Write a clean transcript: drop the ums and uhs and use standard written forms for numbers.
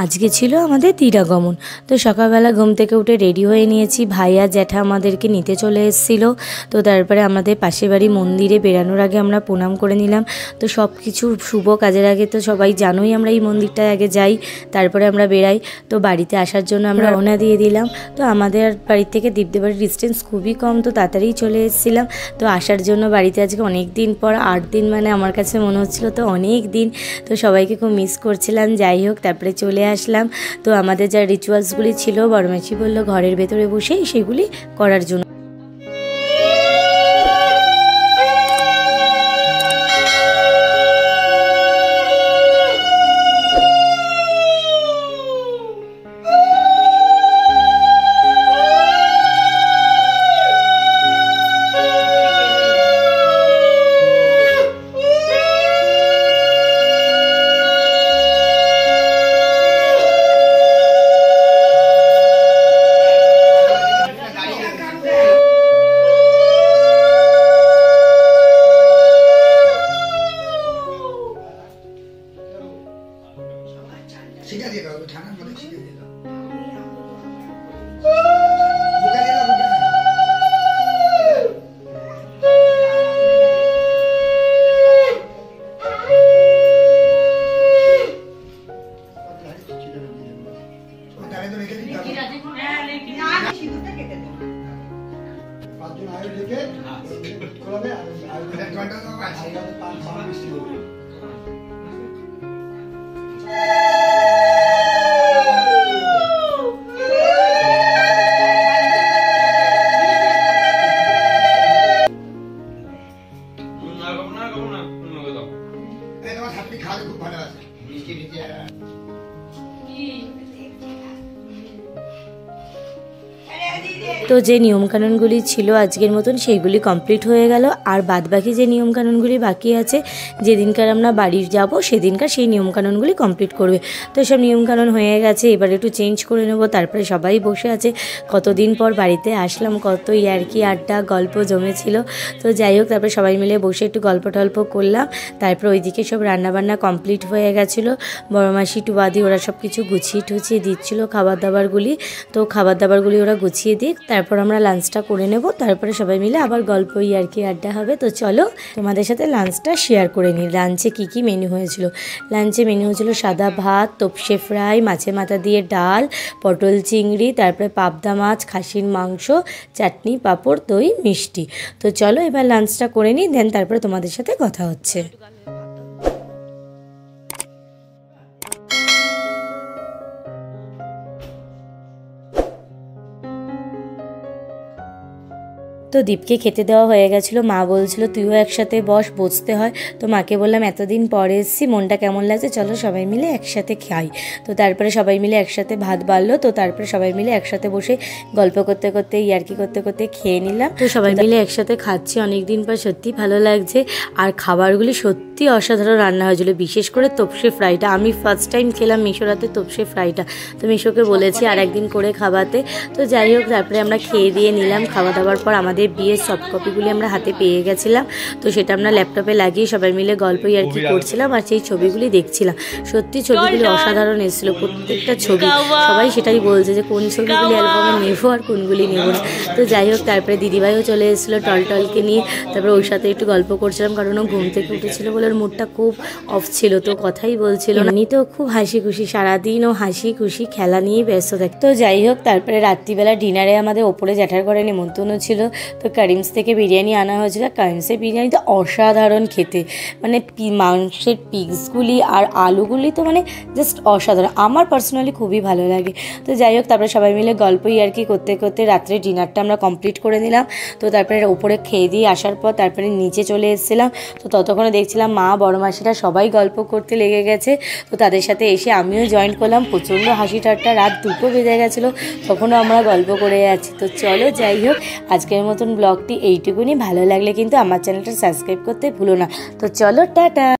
আজকে ছিল আমাদের তিরাগমন। তো সকালবেলা ঘুম থেকে উঠে রেডি হয়ে নিয়েছি, ভাই আর জ্যাঠা আমাদেরকে নিতে চলে এসেছিল। তো তারপরে আমাদের পাশের বাড়ি মন্দিরে বেরানোর আগে আমরা প্রণাম করে নিলাম। তো সব কিছু শুভ কাজের আগে তো সবাই জানোই আমরা এই মন্দিরটায় আগে যাই, তারপরে আমরা বেরাই। তো বাড়িতে আসার জন্য আমরা রওনা দিয়ে দিলাম। তো আমাদের বাড়ি থেকে দীপদেবাড়ির ডিস্টেন্স খুবই কম, তো তাড়াতাড়ি চলে এসেছিলাম। তো আসার জন্য বাড়িতে আজকে অনেক দিন পর, 8 দিন মানে আমার কাছে মনে হচ্ছিলো তো অনেক দিন। তো সবাইকে খুব মিস করছিলাম। যাই হোক তারপরে চলে আসলাম। তো আমাদের যা রিচুয়ালসগুলি ছিল বড়মাসি বললো ঘরের ভেতরে বসেই সেগুলি করার জন্য। শিখা দিয়ে দাও, ঠান্ডার মধ্যে শিখে দিয়ে দাও। খুব ভালো আছে মিষ্টি মিষ্টি। তো যে নিয়মকানুনগুলি ছিল আজকের মতন সেইগুলি কমপ্লিট হয়ে গেল। আর বাদবাকি যে নিয়মকানুনগুলি বাকি আছে, যেদিনকার আমরা বাড়ি যাব সেদিনকার সেই নিয়মকানুনগুলি কমপ্লিট করবে। তো সব নিয়মকানুন হয়ে গেছে, এবার একটু চেঞ্জ করে নেব। তারপরে সবাই বসে আছে, কতদিন পর বাড়িতে আসলাম, কত ইয়ার্কি আড্ডা গল্প জমেছিল। তো যাই হোক তারপরে সবাই মিলে বসে একটু গল্প টল্প করলাম। তারপর ওইদিকে সব রান্নাবান্না কমপ্লিট হয়ে গেছিলো। বড়মাসি টুবাদি ওরা সব কিছু গুছিয়ে টুছিয়ে দিচ্ছিলো খাবার দাবারগুলি। তো খাবার দাবারগুলি ওরা গুছিয়ে দিক, তারপর আমরা লাঞ্চটা করে নেব। তারপরে সবাই মিলে আবার গল্প ইয়ার্কি আড্ডা হবে। তো চলো তোমাদের সাথে লাঞ্চটা শেয়ার করে নিই। লাঞ্চে কি কি মেনু হয়েছিল। লাঞ্চে মেনু হয়েছিল সাদা ভাত, তোপসে ফ্রাই, মাছের মাথা দিয়ে ডাল, পটল চিংড়ি, তারপরে পাবদা মাছ, খাসির মাংস, চাটনি, পাঁপড়, দই, মিষ্টি। তো চলো এবার লাঞ্চটা করে নিই, দেন তারপরে তোমাদের সাথে কথা হচ্ছে। তো দীপকে খেতে দেওয়া হয়ে গেছিলো। মা বলছিল তুইও একসাথে বসতে হয়। তো মাকে বললাম এতদিন পরে এসেছি, মনটা কেমন লাগছে, চলো সবাই মিলে একসাথে খাই। তো তারপরে সবাই মিলে একসাথে ভাত বাড়লো। তো তারপরে সবাই মিলে একসাথে বসে গল্প করতে করতে ইয়ার্কি করতে করতে খেয়ে নিলাম। তো সবাই মিলে একসাথে খাচ্ছি অনেকদিন পর, সত্যি ভালো লাগছে। আর খাবারগুলি সত্যি অসাধারণ রান্না হয়েছিল, বিশেষ করে তোপসে ফ্রাইটা। আমি ফার্স্ট টাইম খেলাম মিশোরাতে তোপসে ফ্রাইটা। তো মিশোকে বলেছি আর একদিন করে খাওয়াতে। তো যাই হোক তারপরে আমরা খেয়ে দিয়ে নিলাম। খাওয়া দাওয়ার পর আমাদের বিয়ের সফট কপিগুলি আমরা হাতে পেয়ে গেছিলাম। তো সেটা আমরা ল্যাপটপে লাগিয়ে সবাই মিলে গল্প ইয়ার্কি করছিলাম আর সেই ছবিগুলি দেখছিলাম। সত্যি ছবিগুলি অসাধারণ এসেছিলো, প্রত্যেকটা ছবি। সবাই সেটাই বলছে যে কোন ছবিগুলি অ্যালবামে নেবো আর কোনগুলি নেবো না। তো যাই হোক তারপরে দিদিভাইও চলে এসেছিলো টলটলকে নিয়ে। তারপরে ওর সাথে একটু গল্প করছিলাম, কারণ ও ঘুম থেকে উঠেছিল বলে ওর মুডটা খুব অফ ছিল, তো কথাই বলছিল না। এমনিতেও খুব হাসি খুশি, সারাদিন ও হাসি খুশি খেলা নিয়েই ব্যস্ত থাকে। তো যাই হোক তারপরে রাত্রিবেলা ডিনারে আমাদের ওপরে জ্যাঠার ঘরে নিমন্ত্রণ ছিল। তো কারিমস থেকে বিরিয়ানি আনা হয়েছিল। কারিমসের বিরিয়ানি তো অসাধারণ খেতে, মানে মাংসের পিসগুলি আর আলুগুলি তো মানে জাস্ট অসাধারণ, আমার পার্সোনালি খুবই ভালো লাগে। তো যাই হোক তারপরে সবাই মিলে গল্প ইয়ার্কি করতে করতে রাত্রে ডিনারটা আমরা কমপ্লিট করে নিলাম। তো তারপরে উপরে খেয়ে দিয়ে আসার পর তারপরে নিচে চলে এসেছিলাম। তো ততক্ষণে দেখছিলাম মা বড়মাসিরা সবাই গল্প করতে লেগে গেছে। তো তাদের সাথে এসে আমিও জয়েন করলাম। প্রচণ্ড হাসি ঠাট্টা, রাত 2টো বেজে গেছিলো, তখনও আমরা গল্প করে যাচ্ছি। তো চলো যাই হোক আজকের মতন ব্লগটি এইটুকুনি। ভালো লাগলে কিন্তু আমার চ্যানেলটা সাবস্ক্রাইব করতে ভুলো না। তো চলো টাটা।